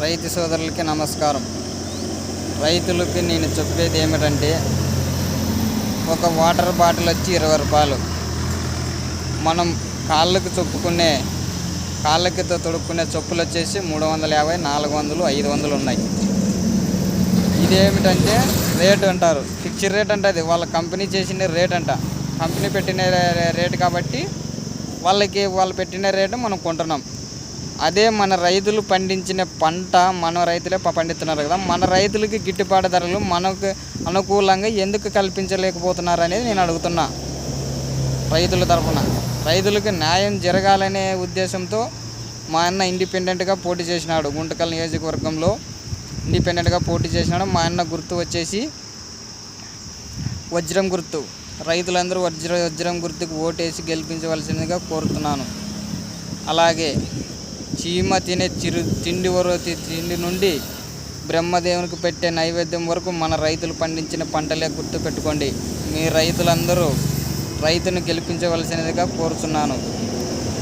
రైతు సోదరులకి నమస్కారం. రైతులకి నేను చెప్పేది ఏమిటంటే, ఒక వాటర్ బాటిల్ వచ్చి 20 రూపాయలు. మనం కాళ్ళకి తొడుక్కునే చెప్పులు వచ్చేసి 350, 400, 500 ఉన్నాయి. ఇదేమిటంటే రేటు అంటారు, ఫిక్స్డ్ రేట్ అంటే అది వాళ్ళ కంపెనీ చేసిన రేట్ అంట. కంపెనీ పెట్టిన రేటు కాబట్టి వాళ్ళు పెట్టిన రేటు మనం కొంటున్నాం. అదే మన రైతులు పండించిన పంట మన రైతులే పండిస్తున్నారు కదా, మన రైతులకి గిట్టుబాటు ధరలు మనకు అనుకూలంగా ఎందుకు కల్పించలేకపోతున్నారు అనేది నేను అడుగుతున్నా. రైతుల తరఫున రైతులకు న్యాయం జరగాలనే ఉద్దేశంతో మా అన్న ఇండిపెండెంట్గా పోటీ చేసినాడు. గుంటకల్ నియోజకవర్గంలో ఇండిపెండెంట్గా పోటీ చేసినాడు. మా అన్న గుర్తు వచ్చేసి వజ్రం గుర్తు. రైతులందరూ వజ్రం గుర్తుకు ఓటేసి గెలిపించవలసిందిగా కోరుతున్నాను. అలాగే చీమ తినే తిండి నుండి బ్రహ్మదేవునికి పెట్టే నైవేద్యం వరకు మన రైతులు పండించిన పంటలే గుర్తు పెట్టుకోండి. మీ రైతులందరూ రైతును గెలిపించవలసినదిగా కోరుతున్నాను.